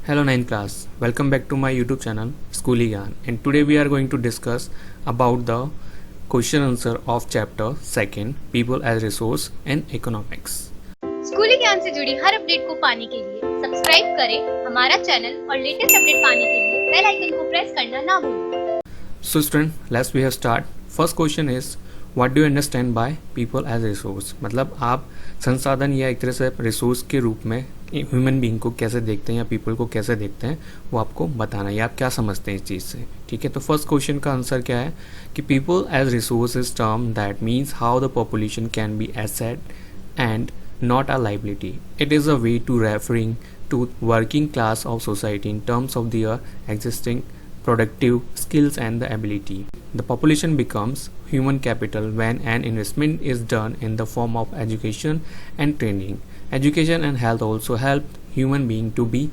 Hello 9th class, welcome back to my YouTube channel Schooly Gyan, and today we are going to discuss about the question answer of chapter 2 People as Resource and Economics. स्कूली ज्ञान से जुड़ी हर update को पाने के लिए subscribe करें हमारा चैनल और लेटेस्ट अपडेट पाने के लिए बेल आइकन को प्रेस करना ना भूलें। So student, let's we have start. First question is what do you understand by people as resource? मतलब आप संसाधन या एक तरह से रिसोर्स के रूप में ह्यूमन बीइंग को कैसे देखते हैं या पीपल को कैसे देखते हैं वो आपको बताना है, या आप क्या समझते हैं इस चीज़ से। ठीक है, तो फर्स्ट क्वेश्चन का आंसर क्या है कि people as resource is term that means how the population can be asset and not a liability. It is a way to referring to working class of society in terms of their existing productive skills and the ability. The population becomes human capital when an investment is done in the form of education and training. Education and health also help human being to be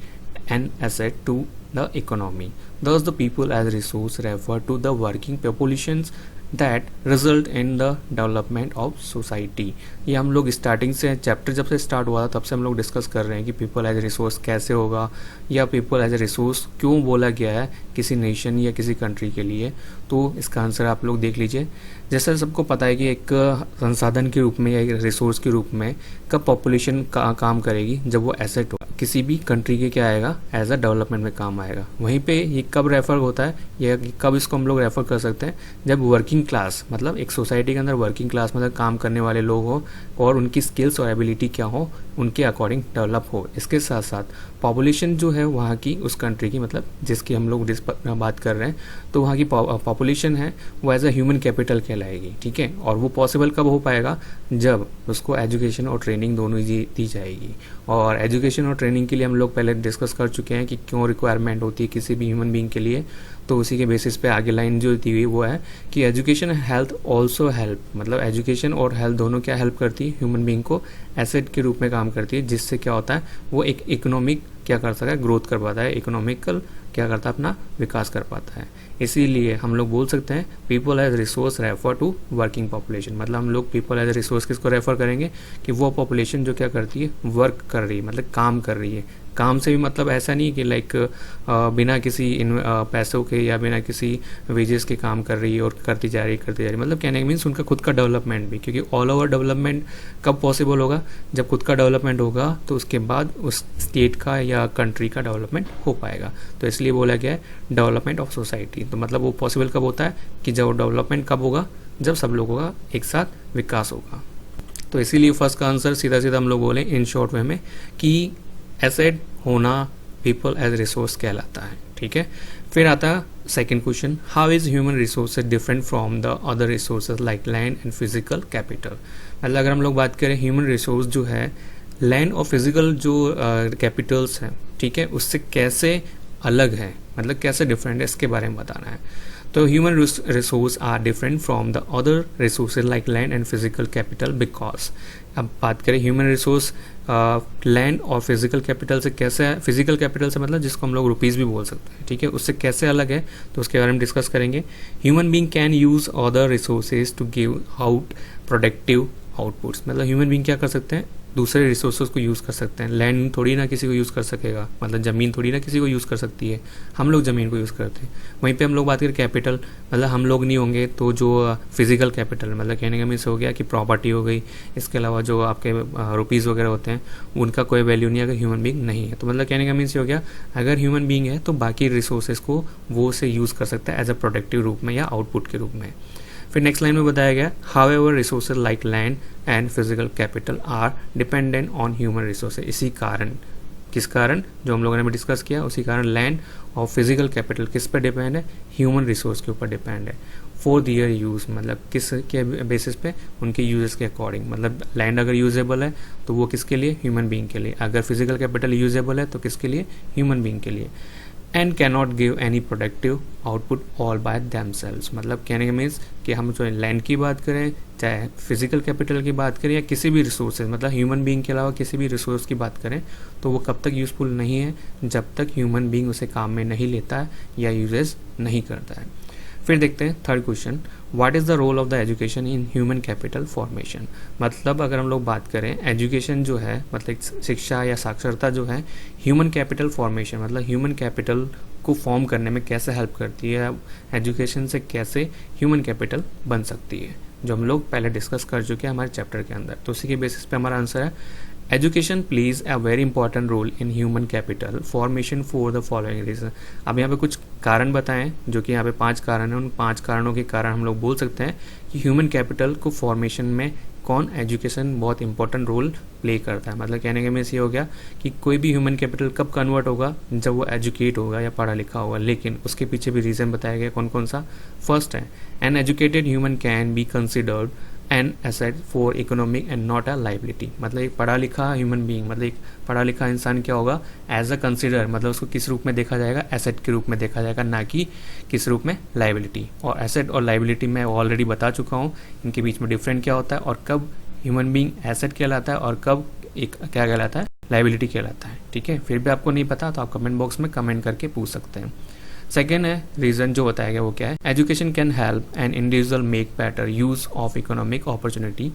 an asset to the economy. Thus, the people as resource refer to the working populations that result in the development of society. ये हम लोग starting से chapter जब से start हुआ था तब से हम लोग डिस्कस कर रहे हैं कि पीपल एज ए रिसोर्स कैसे होगा या पीपल एज ए रिसोर्स क्यों बोला गया है किसी नेशन या किसी कंट्री के लिए। तो इसका आंसर आप लोग देख लीजिए। जैसे सबको पता है कि एक संसाधन के रूप में या एक रिसोर्स के रूप में कब पॉपुलेशन काम करेगी, जब वो एसेट हो किसी भी कंट्री के क्या आएगा एज अ डेवलपमेंट में काम आएगा। वहीं पे ये कब रेफर होता है या कब इसको हम लोग रेफर कर सकते हैं, जब वर्किंग क्लास मतलब एक सोसाइटी के अंदर वर्किंग क्लास मतलब काम करने वाले लोग हो और उनकी स्किल्स और एबिलिटी क्या हो उनके अकॉर्डिंग डेवलप हो। इसके साथ साथ पॉपुलेशन जो है वहाँ की उस कंट्री की मतलब जिसकी हम लोग बात कर रहे हैं तो वहाँ की पॉपुलेशन है वो एज अ ह्यूमन कैपिटल कहलाएगी। ठीक है, और वो पॉसिबल कब हो पाएगा जब उसको एजुकेशन और ट्रेनिंग दोनों दी जाएगी। और एजुकेशन और ट्रेनिंग के लिए हम लोग पहले डिस्कस कर चुके हैं कि क्यों रिक्वायरमेंट होती है किसी भी ह्यूमन बीइंग के लिए। तो उसी के बेसिस पे आगे लाइन जो दी हुई वो है कि एजुकेशन हेल्थ ऑल्सो हेल्प, मतलब एजुकेशन और हेल्थ दोनों क्या हेल्प करती है ह्यूमन बीइंग को एसेट के रूप में काम करती है, जिससे क्या होता है वो एक इकोनॉमिक क्या कर सकता है ग्रोथ कर पाता है, इकोनॉमिकल क्या करता है अपना विकास कर पाता है। इसीलिए हम लोग बोल सकते हैं people as resource refer to working population. मतलब हम लोग पीपल एज रिसोर्स किसको रेफर करेंगे कि वो पॉपुलेशन जो क्या करती है वर्क कर रही है, मतलब काम कर रही है। काम से भी मतलब ऐसा नहीं कि लाइक बिना किसी पैसों के या बिना किसी वेजेस के काम कर रही है और करती जा रही मतलब कहने का मीन्स उनका खुद का डेवलपमेंट भी, क्योंकि ऑल ओवर डेवलपमेंट कब पॉसिबल होगा जब खुद का डेवलपमेंट होगा तो उसके बाद उस स्टेट का या कंट्री का डेवलपमेंट हो पाएगा। तो इसलिए बोला गया है डेवलपमेंट ऑफ सोसाइटी। तो मतलब वो पॉसिबल कब होता है कि जब डेवलपमेंट कब होगा जब सब लोगों का एक साथ विकास होगा। तो इसीलिए फर्स्ट का आंसर सीधा सीधा हम लोग बोले इन शॉर्ट वे में कि एसेट होना पीपल एज रिसोर्स कहलाता है। ठीक है, फिर आता है second question, how is human resources different from the other resources like land and physical capital. मतलब अगर हम लोग बात करें ह्यूमन रिसोर्स जो है लैंड और फिजिकल जो कैपिटल्स हैं, ठीक है, उससे कैसे अलग है, मतलब कैसे डिफरेंट है इसके बारे में बताना है। तो human resource are different from the other resources like land and physical capital because, अब बात करें ह्यूमन रिसोर्स लैंड और फिजिकल कैपिटल से कैसे है, फिजिकल कैपिटल से मतलब जिसको हम लोग रुपीज़ भी बोल सकते हैं, ठीक है, उससे कैसे अलग है तो उसके बारे में डिस्कस करेंगे। Human being can use other resources to give out productive outputs, मतलब ह्यूमन बीइंग क्या कर सकते हैं दूसरे रिसोर्सेज को यूज़ कर सकते हैं। लैंड थोड़ी ना किसी को यूज़ कर सकेगा, मतलब ज़मीन थोड़ी ना किसी को यूज़ कर सकती है, हम लोग ज़मीन को यूज़ करते हैं। वहीं पे हम लोग बात करें कैपिटल, मतलब हम लोग नहीं होंगे तो जो फिजिकल कैपिटल मतलब कहने का मीन्स हो गया कि प्रॉपर्टी हो गई, इसके अलावा जो आपके रुपीज़ वगैरह होते हैं उनका कोई वैल्यू नहीं अगर ह्यूमन बीइंग नहीं है। तो मतलब कहने का मीन्स हो गया अगर ह्यूमन बीइंग है तो बाकी रिसोर्सेज को वो से यूज़ कर सकता है एज अ प्रोडक्टिव रूप में या आउटपुट के रूप में। फिर नेक्स्ट लाइन में बताया गया how ever resources like land and physical capital R dependent on human resources. इसी कारण, किस कारण जो हम लोगों ने भी डिस्कस किया उसी कारण लैंड और फिजिकल कैपिटल किस पर डिपेंड है, ह्यूमन रिसोर्स के ऊपर डिपेंड है। फॉर दियर यूज़ मतलब किस के बेसिस पे, उनके यूजेस के अकॉर्डिंग। मतलब लैंड अगर यूजेबल है तो वो किसके लिए, ह्यूमन बीइंग के लिए। अगर फिजिकल कैपिटल यूजेबल है तो किसके लिए, ह्यूमन बीइंग के लिए। And can not give any productive output all by themselves, मतलब कहने का मीन्स कि हम जो लैंड की बात करें चाहे फिजिकल कैपिटल की बात करें या किसी भी रिसोर्सेज मतलब ह्यूमन बीइंग के अलावा किसी भी रिसोर्स की बात करें तो वो कब तक यूजफुल नहीं है जब तक ह्यूमन बीइंग उसे काम में नहीं लेता है या यूजेस नहीं करता है। फिर देखते हैं third question, what is the role of the education in human capital formation. मतलब अगर हम लोग बात करें एजुकेशन जो है, मतलब शिक्षा या साक्षरता जो है ह्यूमन कैपिटल फॉर्मेशन, मतलब ह्यूमन कैपिटल को फॉर्म करने में कैसे हेल्प करती है, एजुकेशन से कैसे ह्यूमन कैपिटल बन सकती है, जो हम लोग पहले डिस्कस कर चुके हैं हमारे चैप्टर के अंदर। तो उसी के बेसिस पे हमारा आंसर है education plays a very important role in human capital formation for the following reason. अब यहाँ पे कुछ कारण बताएं, जो कि यहाँ पे 5 कारण हैं। उन 5 कारणों के कारण हम लोग बोल सकते हैं कि ह्यूमन कैपिटल को फॉर्मेशन में कौन एजुकेशन बहुत इंपॉर्टेंट रोल प्ले करता है। मतलब कहने का मीन्स ये हो गया कि कोई भी ह्यूमन कैपिटल कब कन्वर्ट होगा, जब वो एजुकेट होगा या पढ़ा लिखा होगा। लेकिन उसके पीछे भी रीज़न बताया गया कौन कौन सा। फर्स्ट है an educated human can be considered an asset for economic and not a liability. मतलब एक पढ़ा लिखा ह्यूमन बीइंग, मतलब एक पढ़ा लिखा इंसान क्या होगा, एज अ कंसिडर, मतलब उसको किस रूप में देखा जाएगा, एसेट के रूप में देखा जाएगा, ना कि किस रूप में, लाइबिलिटी। और एसेट और लाइबिलिटी मैं ऑलरेडी बता चुका हूँ, इनके बीच में डिफरेंट क्या होता है और कब ह्यूमन बीइंग एसेट कहलाता है और कब एक क्या कहलाता है, लाइबिलिटी कहलाता है। ठीक है, फिर भी आपको नहीं पता तो आप कमेंट बॉक्स में कमेंट करके पूछ सकते हैं। सेकेंड है रीजन जो बताया गया वो क्या है, education can help an individual make better use of economic opportunity.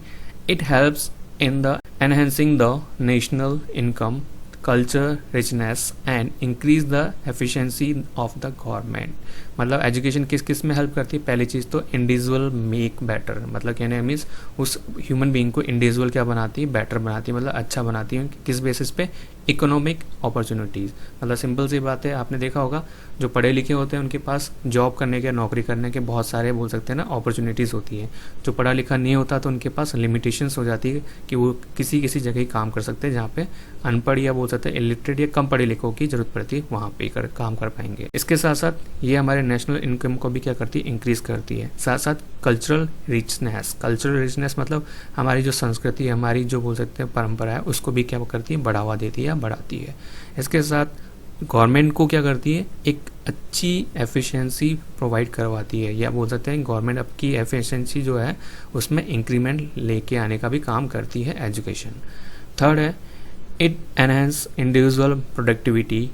It helps in the enhancing the national income, culture richness and increase the efficiency of the government. मतलब एजुकेशन किस किस में हेल्प करती है, पहली चीज़ तो इंडिविजुअल मेक बेटर, मतलब कहने मीन्स उस ह्यूमन बीइंग को इंडिविजुअल क्या बनाती है, बेटर बनाती है, मतलब अच्छा बनाती है। किस बेसिस पे, इकोनॉमिक अपॉर्चुनिटीज़। मतलब सिंपल सी बात है, आपने देखा होगा जो पढ़े लिखे होते हैं उनके पास जॉब करने के, नौकरी करने के बहुत सारे बोल सकते हैं ना अपॉर्चुनिटीज़ होती है। जो पढ़ा लिखा नहीं होता तो उनके पास लिमिटेशंस हो जाती है कि वो किसी किसी जगह ही काम कर सकते हैं जहाँ पे अनपढ़ या बोल सकते हैं इलिटरेट या कम पढ़े लिखों की जरूरत पड़ती है, वहाँ पे काम कर पाएंगे। इसके साथ साथ ये हमारे नेशनल इनकम को भी क्या करती है, इंक्रीज करती है। साथ साथ कल्चरल रिचनेस मतलब हमारी जो संस्कृति, हमारी जो बोल सकते हैं परंपरा है, उसको भी क्या करती है, बढ़ावा देती है, बढ़ाती है। इसके साथ गवर्नमेंट को क्या करती है, एक अच्छी एफिशिएंसी प्रोवाइड करवाती है, या बोल सकते हैं गवर्नमेंट आपकी एफिशिएंसी जो है उसमें इंक्रीमेंट लेके आने का भी काम करती है एजुकेशन। थर्ड है it enhance individual productivity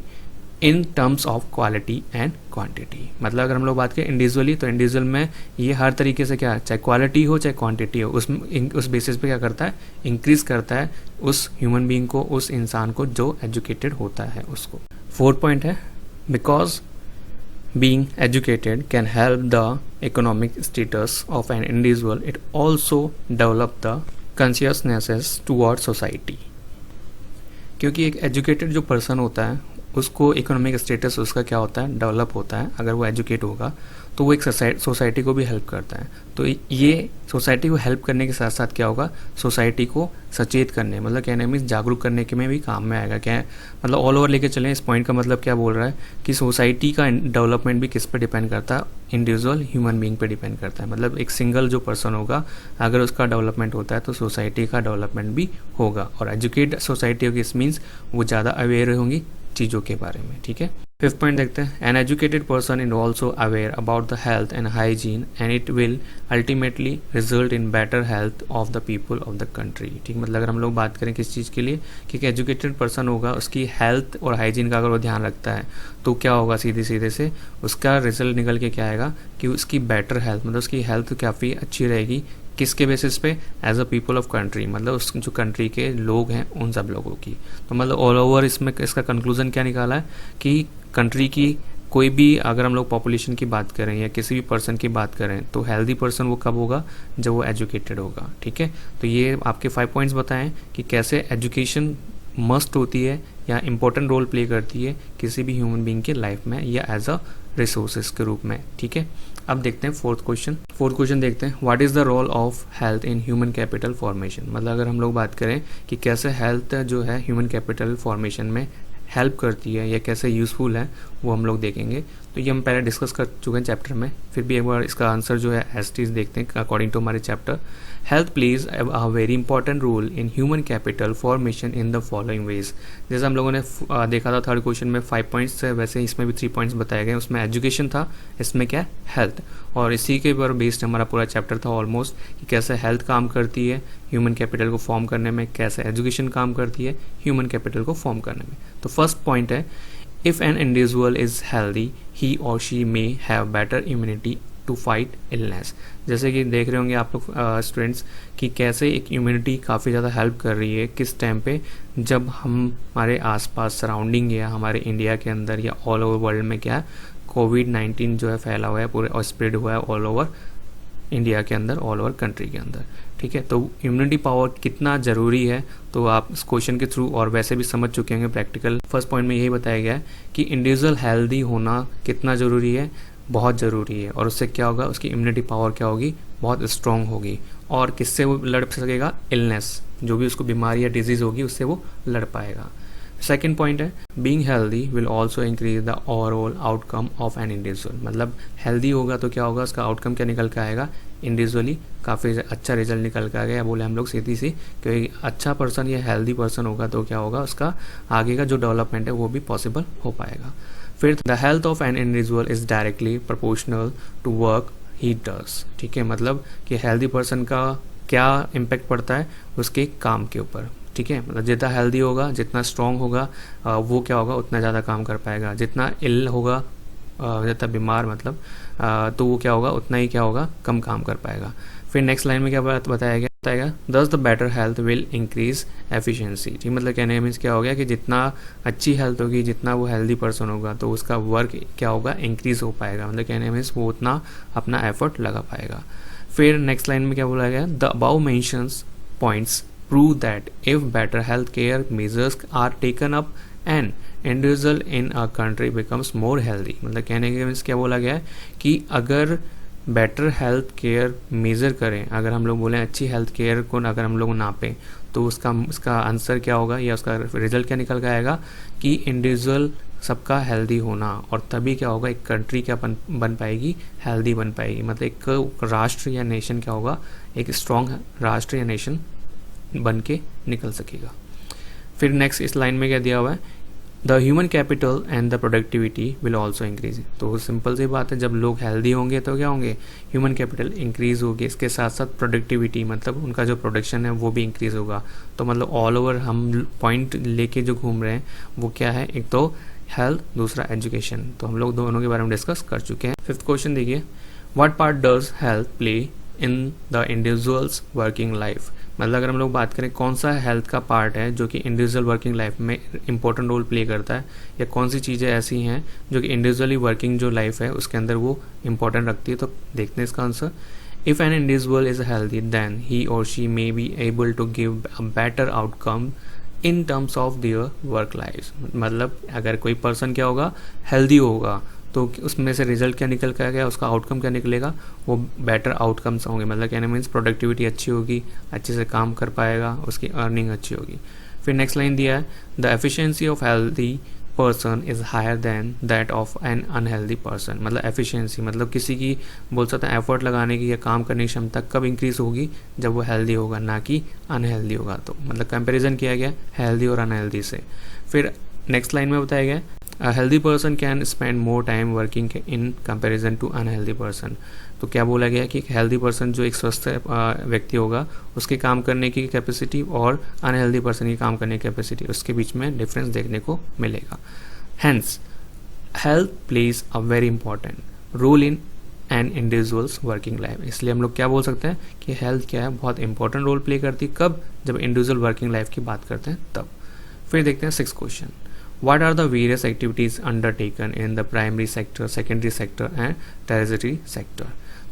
in terms of quality and quantity. मतलब अगर हम लोग बात करें इंडिविजुअली, तो इंडिविजुअल में ये हर तरीके से क्या है, चाहे क्वालिटी हो चाहे क्वांटिटी हो, उस बेसिस पे क्या करता है, इंक्रीज करता है उस ह्यूमन बीइंग को, उस इंसान को जो एजुकेटेड होता है उसको। फोर्थ पॉइंट है because being educated can help the economic status of an individual, it also develop the consciousnesses toward society। क्योंकि एक एजुकेटेड जो पर्सन होता है उसको इकोनॉमिक स्टेटस उसका क्या होता है, डेवलप होता है। अगर वो एजुकेट होगा तो वो एक सोसाइटी को भी हेल्प करता है। तो ये सोसाइटी को हेल्प करने के साथ साथ क्या होगा, सोसाइटी को सचेत करने, मतलब कहने मीन्स जागरूक करने के में भी काम में आएगा। क्या मतलब ऑल ओवर लेके चलें, इस पॉइंट का मतलब क्या बोल रहा है कि सोसाइटी का डेवलपमेंट भी किस पे डिपेंड करता है, इंडिविजुअल ह्यूमन बीइंग पे डिपेंड करता है। मतलब एक सिंगल जो पर्सन होगा अगर उसका डेवलपमेंट होता है तो सोसाइटी का डेवलपमेंट भी होगा। और एजुकेट सोसाइटी होगी, इस मीन्स वो ज़्यादा अवेयर होंगी चीज़ों के बारे में। ठीक है, फिफ्थ पॉइंट देखते हैं, an educated person is also aware about the health and hygiene and it will ultimately result in better health of the people of the country. ठीक, मतलब अगर हम लोग बात करें किस चीज़ के लिए, कि एजुकेटेड पर्सन होगा उसकी हेल्थ और हाइजीन का अगर वो ध्यान रखता है तो क्या होगा, सीधे से उसका रिजल्ट निकल के क्या आएगा कि उसकी बेटर हेल्थ, मतलब उसकी हेल्थ काफ़ी अच्छी रहेगी। किसके बेसिस पे, as a people of country, मतलब उस जो कंट्री के लोग हैं उन सब लोगों की। तो मतलब ऑल ओवर इसमें इसका कंक्लूजन क्या निकाला है कि कंट्री की कोई भी अगर हम लोग पॉपुलेशन की बात करें या किसी भी पर्सन की बात करें तो हेल्दी पर्सन वो कब होगा, जब वो एजुकेटेड होगा। ठीक है, तो ये आपके 5 पॉइंट्स बताएं कि कैसे एजुकेशन मस्ट होती है या इम्पोर्टेंट रोल प्ले करती है किसी भी ह्यूमन बीइंग के लाइफ में या एज अ रिसोर्सेज के रूप में। ठीक है, अब देखते हैं फोर्थ क्वेश्चन देखते हैं, what is the role of health in human capital formation. मतलब अगर हम लोग बात करें कि कैसे हेल्थ जो है ह्यूमन कैपिटल फॉर्मेशन में हेल्प करती है या कैसे यूज़फुल है, वो हम लोग देखेंगे। तो ये हम पहले डिस्कस कर चुके हैं चैप्टर में, फिर भी एक बार इसका आंसर जो है एसटीज देखते हैं अकॉर्डिंग टू हमारे चैप्टर। Health plays a very important role in human capital formation in the following ways. जैसे हम लोगों ने देखा था थर्ड क्वेश्चन में 5 पॉइंट्स है, वैसे इसमें भी 3 पॉइंट्स बताए गए। उसमें एजुकेशन था, इसमें क्या हेल्थ, और इसी के ऊपर बेस्ड हमारा पूरा चैप्टर था ऑलमोस्ट, कि कैसे हेल्थ काम करती है ह्यूमन कैपिटल को फॉर्म करने में, कैसे एजुकेशन काम करती है ह्यूमन कैपिटल को फॉर्म करने में। तो फर्स्ट पॉइंट है, if an individual is healthy he or she may have better immunity to fight illness. जैसे कि देख रहे होंगे आप लोग स्टूडेंट्स कि कैसे एक इम्यूनिटी काफ़ी ज़्यादा हेल्प कर रही है किस टाइम पे, जब हम हमारे आसपास सराउंडिंग या हमारे इंडिया के अंदर या ऑल ओवर वर्ल्ड में क्या कोविड-19 जो है फैला हुआ है पूरे और स्प्रेड हुआ है ऑल ओवर इंडिया के अंदर, ऑल ओवर कंट्री के अंदर। ठीक है, तो इम्यूनिटी पावर कितना ज़रूरी है तो आप इस क्वेश्चन के थ्रू और वैसे भी समझ चुके होंगे प्रैक्टिकल फर्स्ट पॉइंट में यही बताया गया है कि इंडिविजुअल हेल्दी होना कितना ज़रूरी है, बहुत ज़रूरी है। और उससे क्या होगा, उसकी इम्यूनिटी पावर क्या होगी, बहुत स्ट्रॉन्ग होगी। और किससे वो लड़ सकेगा, इलनेस, जो भी उसको बीमारी या डिजीज़ होगी उससे वो लड़ पाएगा। सेकेंड पॉइंट है being healthy will also increase the overall outcome of an individual. मतलब हेल्दी होगा तो क्या होगा, उसका आउटकम क्या निकल के आएगा, इंडिविजुअली काफ़ी अच्छा रिजल्ट निकल के आएगा। या बोले हम लोग सीधी सी कि अच्छा पर्सन या हेल्दी पर्सन होगा तो क्या होगा, उसका आगे का जो डेवलपमेंट है वो भी पॉसिबल हो पाएगा। फिर the health of an individual is directly proportional to work he does. ठीक है, मतलब कि हेल्दी पर्सन का क्या इम्पेक्ट पड़ता है उसके काम के ऊपर। ठीक है, मतलब जितना हेल्दी होगा, जितना स्ट्रॉन्ग होगा, वो क्या होगा, उतना ज़्यादा काम कर पाएगा। जितना इल होगा, जितना बीमार मतलब, तो वो क्या होगा, उतना ही क्या होगा, कम काम कर पाएगा। फिर नेक्स्ट लाइन में क्या बताया गया, दस the better health will increase efficiency. ठीक, मतलब कहने का मीन्स क्या हो गया कि जितना अच्छी हेल्थ होगी, जितना वो हेल्दी पर्सन होगा तो उसका वर्क क्या होगा, इंक्रीज हो पाएगा। मतलब कहने का मीन्स वो उतना अपना एफर्ट लगा पाएगा। फिर नेक्स्ट लाइन में क्या बोला गया, the above mentions points prove that if better health care measures are taken up and individual in a country becomes more healthy। मतलब कहने के मीन्स क्या बोला गया है कि अगर बेटर हेल्थ केयर मेज़र करें, अगर हम लोग बोलें अच्छी हेल्थ केयर को अगर हम लोग नापें तो उसका आंसर क्या होगा या उसका रिजल्ट क्या निकल के आएगा कि इंडिविजुअल सबका हेल्दी होना, और तभी क्या होगा, एक कंट्री क्या बन पाएगी, हेल्दी बन पाएगी। मतलब एक राष्ट्र या नेशन क्या होगा, एक स्ट्रॉन्ग राष्ट्र या नेशन बन के निकल सकेगा। फिर नेक्स्ट इस लाइन में क्या दिया हुआ है, the human capital and the productivity will also increase. तो सिंपल सी बात है, जब लोग हेल्दी होंगे तो क्या होंगे, ह्यूमन कैपिटल इंक्रीज होगी, इसके साथ साथ प्रोडक्टिविटी मतलब उनका जो प्रोडक्शन है वो भी इंक्रीज होगा। तो मतलब ऑल ओवर हम पॉइंट लेके जो घूम रहे हैं वो क्या है, एक तो हेल्थ, दूसरा एजुकेशन। तो हम लोग दोनों के बारे में डिस्कस कर चुके हैं। फिफ्थ क्वेश्चन देखिए, what part does health play in the individuals working life. मतलब अगर हम लोग बात करें कौन सा हेल्थ का पार्ट है जो कि इंडिविजुअल वर्किंग लाइफ में इंपॉर्टेंट रोल प्ले करता है, या कौन सी चीज़ें ऐसी हैं जो कि इंडिविजुअली वर्किंग जो लाइफ है उसके अंदर वो इंपॉर्टेंट रखती है। तो देखते हैं इसका answer. If an individual is healthy then he or she may be able to give a better outcome in terms of their work life. मतलब अगर कोई पर्सन क्या होगा, हेल्दी होगा तो उसमें से रिजल्ट क्या निकल कर गया, उसका आउटकम क्या निकलेगा, वो बेटर आउटकम्स होंगे। मतलब कहने मीन्स प्रोडक्टिविटी अच्छी होगी, अच्छे से काम कर पाएगा, उसकी अर्निंग अच्छी होगी। फिर नेक्स्ट लाइन दिया है, the efficiency of healthy person is higher than that of an unhealthy person. मतलब एफिशिएंसी मतलब किसी की बोल सकते हैं एफर्ट लगाने की या काम करने की क्षमता कब इंक्रीज होगी, जब वो हेल्दी होगा, ना कि अनहेल्दी होगा। तो मतलब कंपैरिजन किया गया हेल्दी और अनहेल्दी से। फिर नेक्स्ट लाइन में बताया गया, A healthy person can spend more time working in comparison to unhealthy person। तो क्या बोला गया कि एक हेल्दी पर्सन जो एक स्वस्थ व्यक्ति होगा उसके काम करने की कैपेसिटी और अनहेल्दी पर्सन की काम करने की कैपेसिटी, उसके बीच में डिफरेंस देखने को मिलेगा। Hence health plays a very important role in an individuals working life. इसलिए हम लोग क्या बोल सकते हैं कि हेल्थ क्या है, बहुत इंपॉर्टेंट रोल प्ले करती है। कब, जब इंडिविजुअल वर्किंग लाइफ की बात करते हैं तब। फिर देखते हैं six question, What are the various activities undertaken in the primary sector, secondary sector and tertiary sector?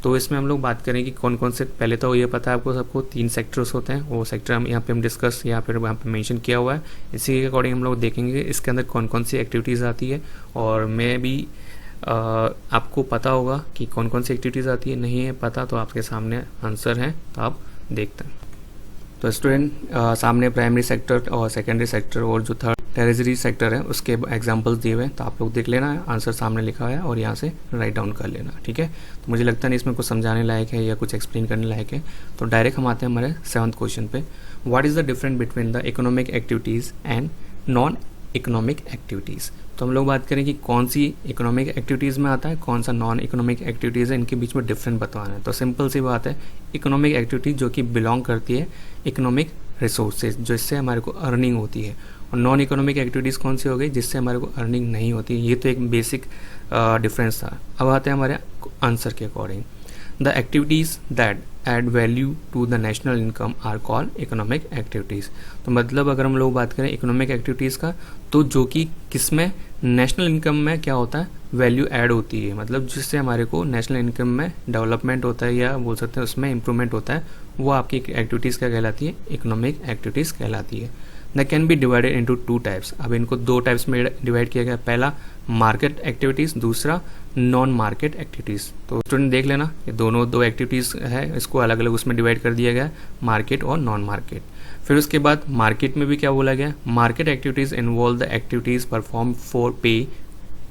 तो इसमें हम लोग बात करें कि कौन कौन से, पहले तो ये पता है आपको सबको 3 सेक्टर्स होते हैं, वो सेक्टर हम यहाँ पे डिस्कस या फिर वहाँ पे मेंशन किया हुआ है। इसी के अकॉर्डिंग हम लोग देखेंगे इसके अंदर कौन कौन सी एक्टिविटीज़ आती है, और मैं भी आपको पता होगा कि कौन कौन सी एक्टिविटीज़ आती है। नहीं है पता तो आपके सामने आंसर है, तो आप देखते हैं। तो स्टूडेंट सामने प्राइमरी सेक्टर और सेकेंडरी सेक्टर और जो थर्ड टेरिटरी सेक्टर है उसके एग्जांपल्स दिए हुए हैं, तो आप लोग देख लेना, आंसर सामने लिखा है और यहाँ से राइट डाउन कर लेना। ठीक है, तो मुझे लगता नहीं इसमें कुछ समझाने लायक है या कुछ एक्सप्लेन करने लायक है। तो डायरेक्ट हम आते हैं हमारे 7th क्वेश्चन पे, what is the difference between the economic activities and non economic activities. तो हम लोग बात करें कि कौन सी इकोनॉमिक एक्टिविटीज़ में आता है, कौन सा नॉन इकोनॉमिक एक्टिविटीज़ है, इनके बीच में डिफरेंस बताना है। तो सिंपल सी बात है, इकोनॉमिक एक्टिविटी जो कि बिलोंग करती है इकोनॉमिक रिसोर्सेज, जिससे हमारे को अर्निंग होती है, और नॉन इकोनॉमिक एक्टिविटीज़ कौन सी हो गई, जिससे हमारे को अर्निंग नहीं होती। ये तो एक बेसिक डिफरेंस था। अब आते हैं हमारे आंसर के according. The activities that add value to the national income are called economic activities. तो मतलब अगर हम लोग बात करें इकोनॉमिक एक्टिविटीज़ का, तो जो कि किसमें, नेशनल इनकम में क्या होता है, वैल्यू ऐड होती है, मतलब जिससे हमारे को नेशनल इनकम में डेवलपमेंट होता है या बोल सकते हैं उसमें इम्प्रूवमेंट होता है, वो आपकी एक्टिविटीज़ क्या कहलाती है, इकोनॉमिक एक्टिविटीज़ कहलाती है। The can be divided into 2 types. अब इनको 2 टाइप्स में डिवाइड किया गया, पहला मार्केट एक्टिविटीज़, दूसरा नॉन मार्केट एक्टिविटीज़। तो स्टूडेंट देख लेना ये दोनों 2 एक्टिविटीज़ है, इसको अलग अलग उसमें डिवाइड कर दिया गया, मार्केट और नॉन मार्केट। फिर उसके बाद मार्केट में भी क्या बोला गया, market activities involve the activities perform for pay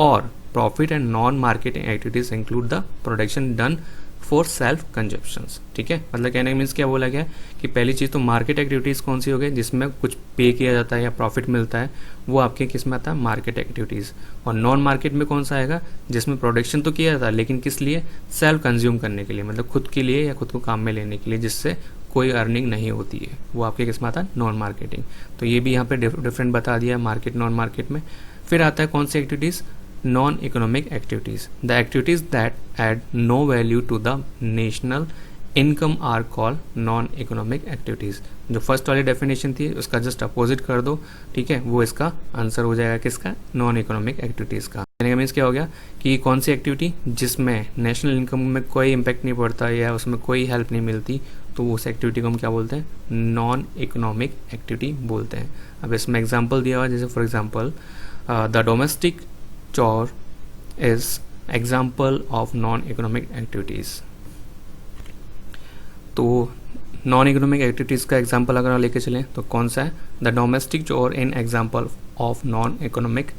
or profit and non market activities include the production done for self consumptions. ठीक है, मतलब कहने का मीन्स क्या बोला गया कि पहली चीज़ तो मार्केट एक्टिविटीज़ कौन सी हो गई, जिसमें कुछ पे किया जाता है या प्रॉफिट मिलता है, वो आपके किस में आता है, मार्केट एक्टिविटीज़। और नॉन मार्केट में कौन सा आएगा, जिसमें प्रोडक्शन तो किया जाता है लेकिन किस लिए, सेल्फ कंज्यूम करने के लिए, मतलब खुद के लिए या खुद को काम में लेने के लिए, जिससे कोई अर्निंग नहीं होती है, वो आपके किस में आता है, नॉन मार्केटिंग। तो ये भी यहाँ पे डिफरेंट बता दिया मार्केट नॉन मार्केट में। फिर आता है कौन सी activities, non economic activities. The activities that add no value to the national income are called non economic activities. जो फर्स्ट वाली डेफिनेशन थी उसका जस्ट अपोजिट कर दो, ठीक है, वो इसका आंसर हो जाएगा किसका, नॉन इकोनॉमिक एक्टिविटीज़ का। यानी मीन्स क्या हो गया कि कौन सी एक्टिविटी जिसमें नेशनल इनकम में कोई इम्पैक्ट नहीं पड़ता या उसमें कोई हेल्प नहीं मिलती, तो उस एक्टिविटी को हम क्या बोलते हैं, नॉन इकोनॉमिक एक्टिविटी बोलते हैं। अब इसमें एग्जाम्पल दिया हुआ है, जैसे for example the domestic chore is example of non-economic activities। तो नॉन इकोनॉमिक एक्टिविटीज़ का एग्जाम्पल अगर लेके चलें तो कौन सा है, द डोमेस्टिक चोर in example of non economic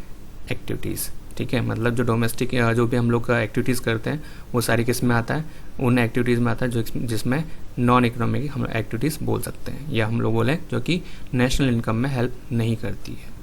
activities. ठीक है, मतलब जो डोमेस्टिक जो भी हम लोग का एक्टिविटीज़ करते हैं वो सारी किस में आता है, उन एक्टिविटीज़ में आता है जो जिसमें नॉन इकोनॉमिक हम एक्टिविटीज़ बोल सकते हैं, या हम लोग बोलें जो कि नेशनल इनकम में हेल्प नहीं करती है।